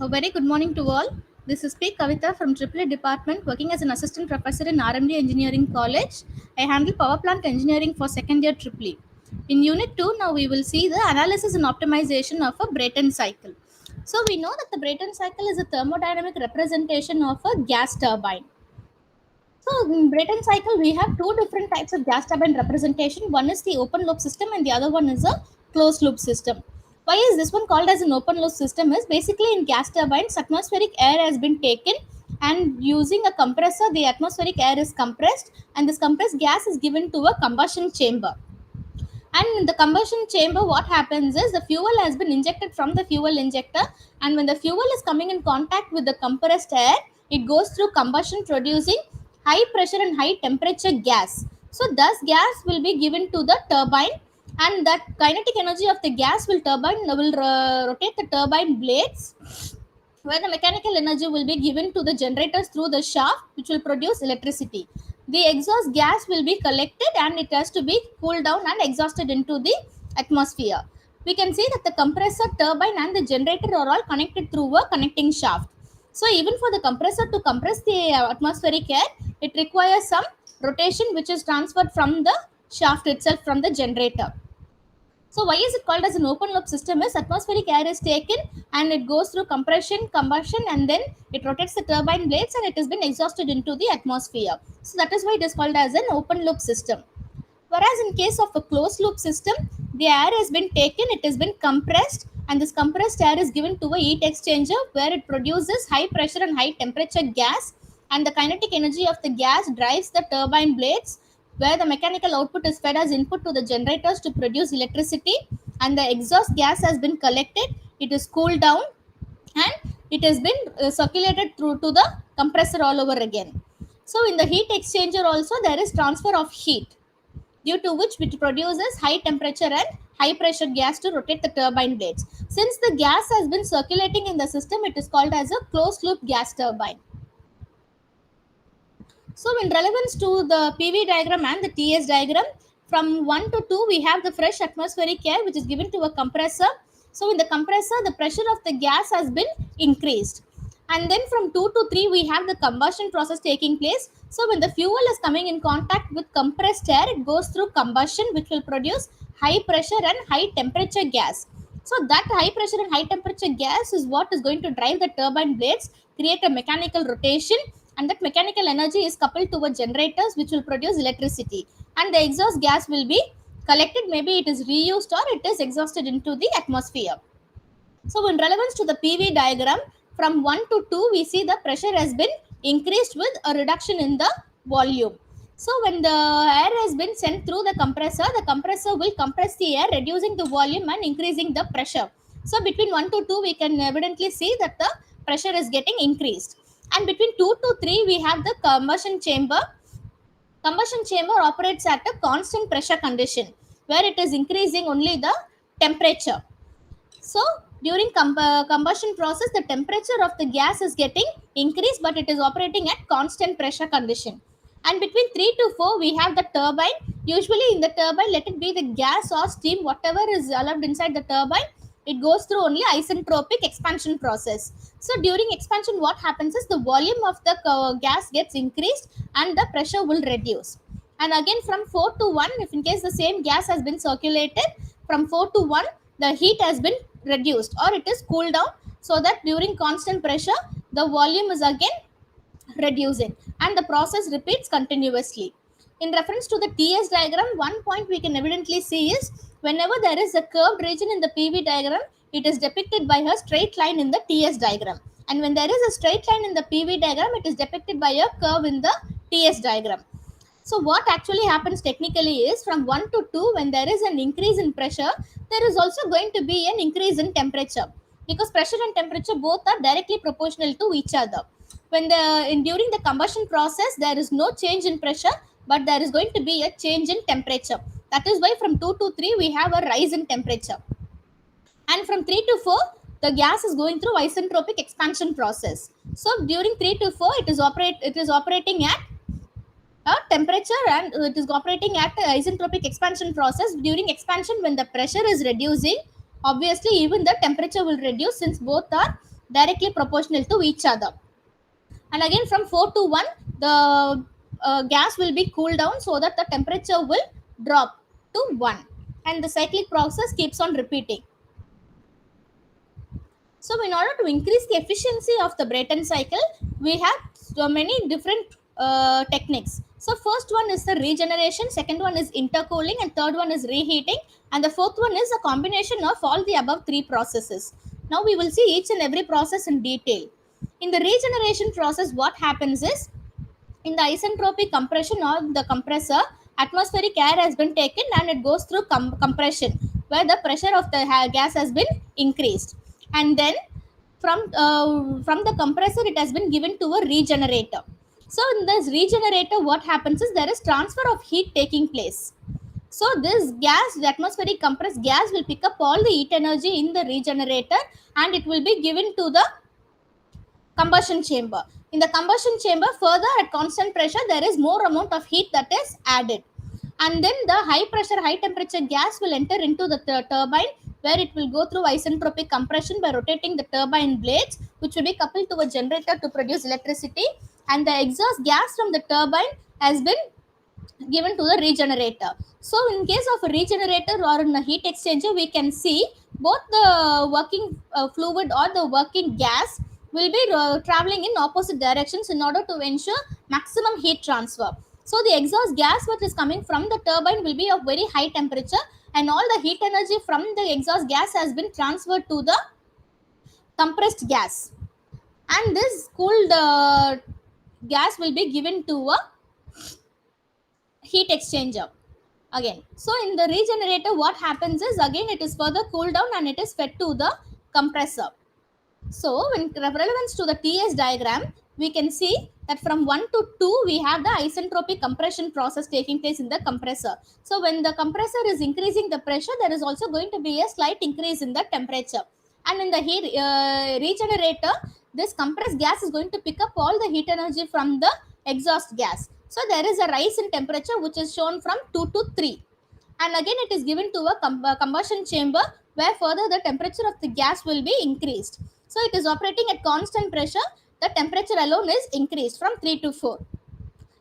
A very good morning to all. This is P. Kavita from AAA Department, working as an assistant professor in R&D Engineering College. I handle power plant engineering for second year AAA. In Unit 2, now we will see the analysis and optimization of a Brayton cycle. So we know that the Brayton cycle is a thermodynamic representation of a gas turbine. So in Brayton cycle, we have two different types of gas turbine representation. One is the open loop system, and the other one is a closed loop system. Why is this one called as an open loop system? Is basically in gas turbines, atmospheric air has been taken, and using a compressor, the atmospheric air is compressed, and this compressed gas is given to a combustion chamber. And in the combustion chamber, what happens is the fuel has been injected from the fuel injector, and when the fuel is coming in contact with the compressed air, it goes through combustion, producing high pressure and high temperature gas. So thus gas will be given to the turbine, and that kinetic energy of the gas will rotate the turbine blades, where the mechanical energy will be given to the generators through the shaft, which will produce electricity. The exhaust gas will be collected and it has to be cooled down and exhausted into the atmosphere. We can see that the compressor, turbine, and the generator are all connected through a connecting shaft. So, even for the compressor to compress the atmospheric air, it requires some rotation which is transferred from the shaft itself from the generator. So why is it called as an open loop system? Is atmospheric air is taken and it goes through compression, combustion, and then it rotates the turbine blades and it has been exhausted into the atmosphere. So that is why it is called as an open loop system. Whereas in case of a closed loop system, the air has been taken, it has been compressed, and this compressed air is given to a heat exchanger where it produces high pressure and high temperature gas, and the kinetic energy of the gas drives the turbine blades, where the mechanical output is fed as input to the generators to produce electricity, and the exhaust gas has been collected, it is cooled down, and it has been circulated through to the compressor all over again. So in the heat exchanger also there is transfer of heat, due to which it produces high temperature and high pressure gas to rotate the turbine blades. Since the gas has been circulating in the system, it is called as a closed loop gas turbine. So in relevance to the PV diagram and the TS diagram, from 1 to 2 we have the fresh atmospheric air which is given to a compressor. So in the compressor, the pressure of the gas has been increased. And then from 2 to 3 we have the combustion process taking place. So when the fuel is coming in contact with compressed air, it goes through combustion, which will produce high pressure and high temperature gas. So that high pressure and high temperature gas is what is going to drive the turbine blades, create a mechanical rotation, and that mechanical energy is coupled to a generators which will produce electricity, and the exhaust gas will be collected, maybe it is reused or it is exhausted into the atmosphere. So in relevance to the PV diagram, from 1 to 2 we see the pressure has been increased with a reduction in the volume. So when the air has been sent through the compressor will compress the air, reducing the volume and increasing the pressure. So between 1 to 2 we can evidently see that the pressure is getting increased. And between 2 to 3 we have the combustion chamber. Combustion chamber operates at a constant pressure condition, where it is increasing only the temperature. So during combustion process, the temperature of the gas is getting increased, but it is operating at constant pressure condition. And between 3 to 4 we have the turbine. Usually in the turbine, let it be the gas or steam, whatever is allowed inside the turbine, it goes through only isentropic expansion process. So during expansion, what happens is the volume of the gas gets increased and the pressure will reduce. And again from 4 to 1, if in case the same gas has been circulated, from 4 to 1 the heat has been reduced or it is cooled down, so that during constant pressure the volume is again reducing, and the process repeats continuously. In reference to the TS diagram, one point we can evidently see is whenever there is a curved region in the PV diagram, it is depicted by a straight line in the TS diagram. And when there is a straight line in the PV diagram, it is depicted by a curve in the TS diagram. So what actually happens technically is from 1 to 2, when there is an increase in pressure, there is also going to be an increase in temperature, because pressure and temperature both are directly proportional to each other. During the combustion process, there is no change in pressure, but there is going to be a change in temperature. That is why from 2 to 3 we have a rise in temperature, and from 3 to 4 the gas is going through isentropic expansion process. So during 3 to 4 it is operating at temperature, and it is operating at isentropic expansion process. During expansion, when the pressure is reducing, obviously even the temperature will reduce, since both are directly proportional to each other. And again from 4 to 1, the gas will be cooled down so that the temperature will drop to 1, and the cyclic process keeps on repeating. So in order to increase the efficiency of the Brayton cycle, we have so many different techniques. So first one is the regeneration, second one is intercooling, and third one is reheating, and the fourth one is a combination of all the above three processes. Now we will see each and every process in detail. In the regeneration process, what happens is, in the isentropic compression or the compressor, atmospheric air has been taken and it goes through compression, where the pressure of the gas has been increased, and then from the compressor it has been given to a regenerator. So in this regenerator, what happens is there is transfer of heat taking place. So this gas, the atmospheric compressed gas, will pick up all the heat energy in the regenerator, and it will be given to the combustion chamber. In the combustion chamber, further at constant pressure, there is more amount of heat that is added, and then the high pressure high temperature gas will enter into the turbine, where it will go through isentropic compression by rotating the turbine blades, which will be coupled to a generator to produce electricity, and the exhaust gas from the turbine has been given to the regenerator. So in case of a regenerator or in a heat exchanger, we can see both the working fluid or the working gas will be traveling in opposite directions in order to ensure maximum heat transfer. So the exhaust gas which is coming from the turbine will be of very high temperature, and all the heat energy from the exhaust gas has been transferred to the compressed gas, and this cooled gas will be given to a heat exchanger again. So in the regenerator, what happens is, again it is further cooled down and it is fed to the compressor. So in relevance to the TS diagram, we can see that from 1 to 2 we have the isentropic compression process taking place in the compressor. So when the compressor is increasing the pressure, there is also going to be a slight increase in the temperature, and in the heat regenerator, this compressed gas is going to pick up all the heat energy from the exhaust gas. So there is a rise in temperature which is shown from 2 to 3, and again it is given to a combustion chamber, where further the temperature of the gas will be increased. So it is operating at constant pressure. The temperature alone is increased from 3 to 4,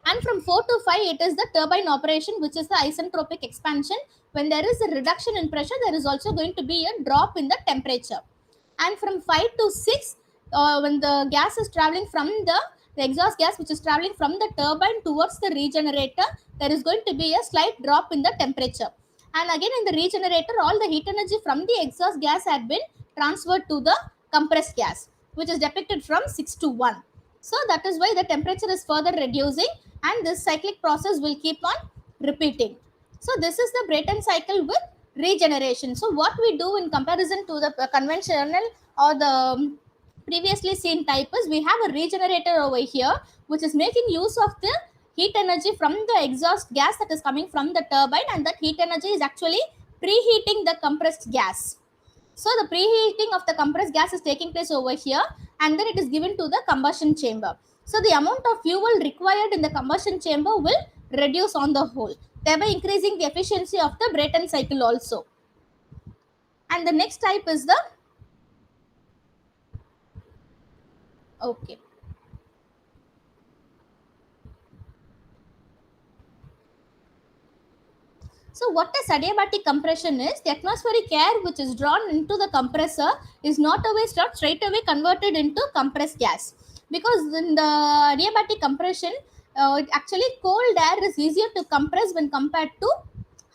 and from 4 to 5 it is the turbine operation, which is the isentropic expansion. When there is a reduction in pressure, there is also going to be a drop in the temperature. And from 5 to 6, when the gas is traveling from the exhaust gas which is traveling from the turbine towards the regenerator, there is going to be a slight drop in the temperature, and again in the regenerator, all the heat energy from the exhaust gas had been transferred to the compressed gas, which is depicted from 6 to 1. So that is why the temperature is further reducing, and this cyclic process will keep on repeating. So this is the Brayton cycle with regeneration. So what we do in comparison to the conventional or the previously seen type is, we have a regenerator over here which is making use of the heat energy from the exhaust gas that is coming from the turbine, and that heat energy is actually preheating the compressed gas. So the preheating of the compressed gas is taking place over here, and then it is given to the combustion chamber. So the amount of fuel required in the combustion chamber will reduce on the whole, thereby increasing the efficiency of the Brayton cycle also. And the next type is the okay. So what a adiabatic compression is, the atmospheric air which is drawn into the compressor is not always not straight away converted into compressed gas, because in the adiabatic compression, actually cold air is easier to compress when compared to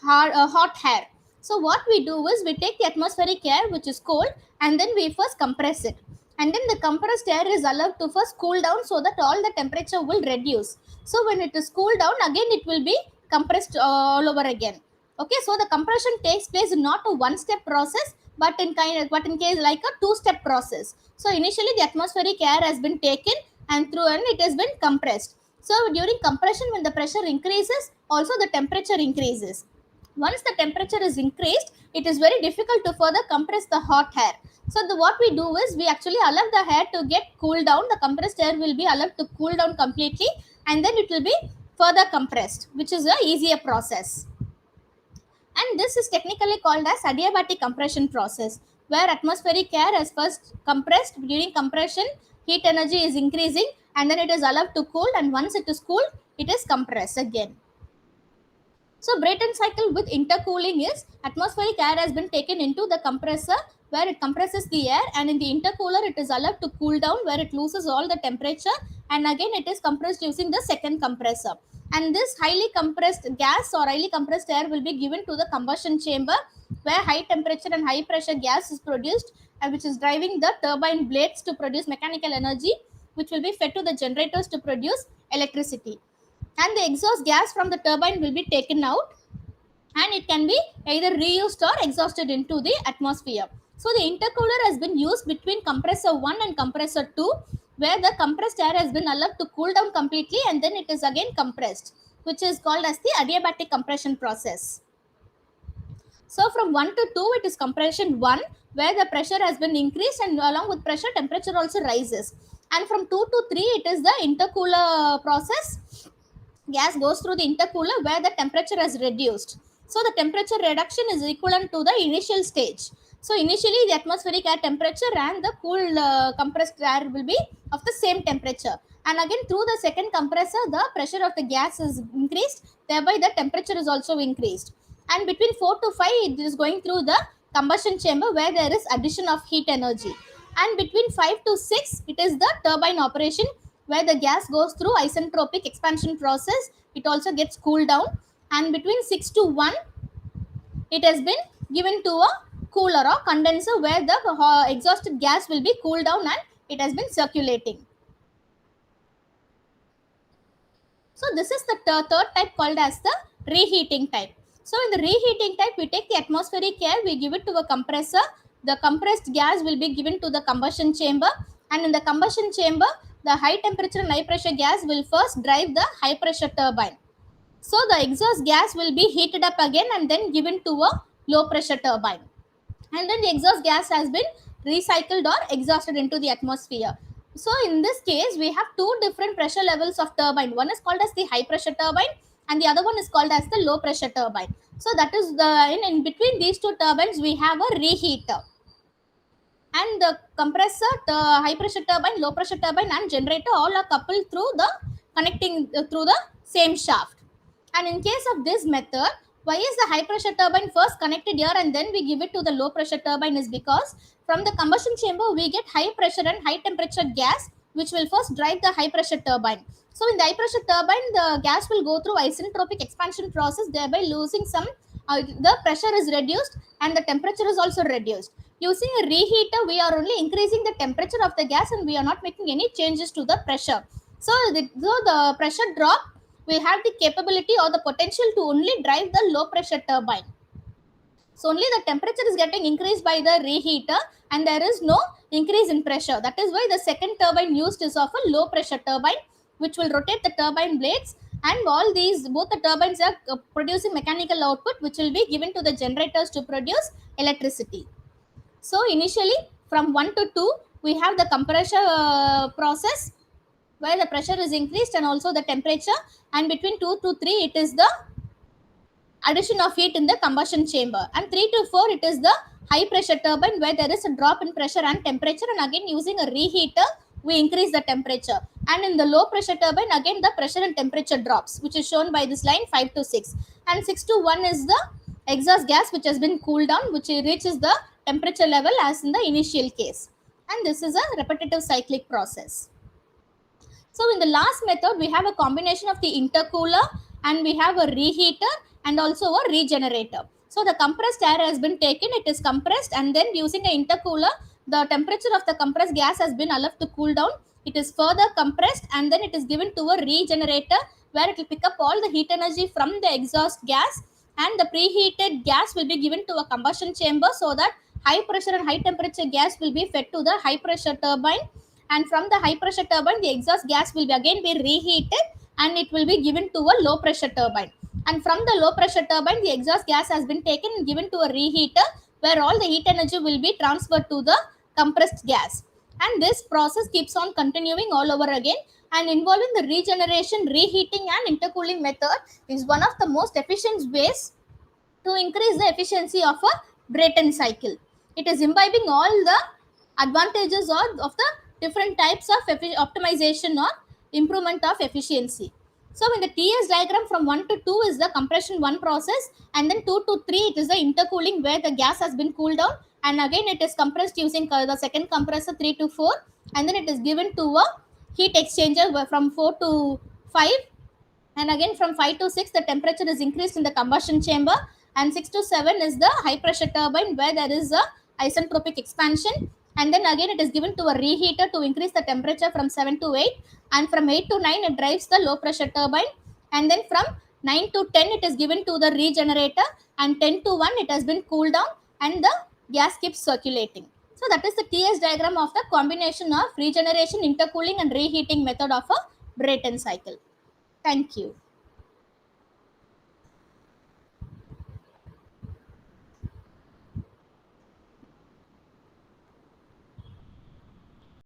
hot air. So what we do is, we take the atmospheric air which is cold, and then we first compress it, and then the compressed air is allowed to first cool down so that all the temperature will reduce. So when it is cooled down, again it will be compressed all over again. Okay, so the compression takes place not a one step process, but in case like a two step process. So initially the atmospheric air has been taken, and through and it has been compressed. So during compression, when the pressure increases, also the temperature increases. Once the temperature is increased, it is very difficult to further compress the hot air. So what we do is, we actually allow the air to get cooled down. The compressed air will be allowed to cool down completely, and then it will be further compressed, which is a easier process. And this is technically called as adiabatic compression process. where atmospheric air is first compressed. During compression, heat energy is increasing and then it is allowed to cool, and once it is cooled, it is compressed again. So Brayton cycle with intercooling is atmospheric air has been taken into the compressor where it compresses the air, and in the intercooler it is allowed to cool down where it loses all the temperature, and again it is compressed using the second compressor. And this highly compressed gas or highly compressed air will be given to the combustion chamber where high temperature and high pressure gas is produced, and which is driving the turbine blades to produce mechanical energy, which will be fed to the generators to produce electricity. And the exhaust gas from the turbine will be taken out, and it can be either reused or exhausted into the atmosphere. So the intercooler has been used between compressor 1 and compressor 2, where the compressed air has been allowed to cool down completely and then it is again compressed, which is called as the adiabatic compression process. So from 1 to 2, it is compression 1, where the pressure has been increased and along with pressure, temperature also rises. And from 2 to 3, it is the intercooler process. Gas goes through the intercooler where the temperature is reduced. So the temperature reduction is equivalent to the initial stage. So initially the atmospheric air temperature and the cool compressed air will be of the same temperature. And again through the second compressor, the pressure of the gas is increased, thereby the temperature is also increased. And between 4 to 5, it is going through the combustion chamber where there is addition of heat energy. And between 5 to 6, it is the turbine operation where the gas goes through isentropic expansion process. It also gets cooled down, and between 6 to 1, it has been given to a cooler or condenser where the exhausted gas will be cooled down and it has been circulating. So this is the third type called as the reheating type. So in the reheating type, we take the atmospheric air, we give it to a compressor. The compressed gas will be given to the combustion chamber, and in the combustion chamber, the high temperature and high pressure gas will first drive the high pressure turbine. So the exhaust gas will be heated up again and then given to a low pressure turbine. And then the exhaust gas has been recycled or exhausted into the atmosphere. So in this case, we have two different pressure levels of turbine. One is called as the high pressure turbine and the other one is called as the low pressure turbine. So that is the in between these two turbines, we have a reheater. And the compressor, the high pressure turbine, low pressure turbine and generator all are coupled through the connecting through the same shaft. And in case of this method, why is the high pressure turbine first connected here and then we give it to the low pressure turbine is because from the combustion chamber we get high pressure and high temperature gas which will first drive the high pressure turbine. So in the high pressure turbine, the gas will go through isentropic expansion process, thereby losing some, the pressure is reduced and the temperature is also reduced. Using a reheater, we are only increasing the temperature of the gas and we are not making any changes to the pressure. So the pressure drop will have the capability or the potential to only drive the low pressure turbine. So only the temperature is getting increased by the reheater and there is no increase in pressure. That is why the second turbine used is of a low pressure turbine which will rotate the turbine blades, and all these both the turbines are producing mechanical output which will be given to the generators to produce electricity. So initially from 1 to 2 we have the compression process where the pressure is increased and also the temperature, and between 2 to 3 it is the addition of heat in the combustion chamber, and 3 to 4 it is the high pressure turbine where there is a drop in pressure and temperature, and again using a reheater we increase the temperature, and in the low pressure turbine again the pressure and temperature drops which is shown by this line 5 to 6, and 6 to 1 is the exhaust gas which has been cooled down which reaches the temperature level as in the initial case, and this is a repetitive cyclic process. So in the last method, we have a combination of the intercooler and we have a reheater and also a regenerator. So the compressed air has been taken, it is compressed, and then using an intercooler, the temperature of the compressed gas has been allowed to cool down. It is further compressed and then it is given to a regenerator where it will pick up all the heat energy from the exhaust gas, and the preheated gas will be given to a combustion chamber so that high pressure and high temperature gas will be fed to the high pressure turbine, and from the high pressure turbine the exhaust gas will be again be reheated and it will be given to a low pressure turbine, and from the low pressure turbine the exhaust gas has been taken and given to a reheater where all the heat energy will be transferred to the compressed gas, and this process keeps on continuing all over again, and involving the regeneration, reheating and intercooling method is one of the most efficient ways to increase the efficiency of a Brayton cycle. It is imbibing all the advantages of the different types of optimization or improvement of efficiency. So in the TS diagram, from 1 to 2 is the compression 1 process, and then 2 to 3 it is the intercooling where the gas has been cooled down, and again it is compressed using the second compressor 3 to 4, and then it is given to a heat exchanger from 4 to 5, and again from 5 to 6 the temperature is increased in the combustion chamber, and 6 to 7 is the high pressure turbine where there is a isentropic expansion, and then again it is given to a reheater to increase the temperature from 7 to 8, and from 8 to 9 it drives the low pressure turbine, and then from 9 to 10 it is given to the regenerator, and 10 to 1 it has been cooled down and the gas keeps circulating. So that is the TS diagram of the combination of regeneration, intercooling and reheating method of a Brayton cycle. Thank you.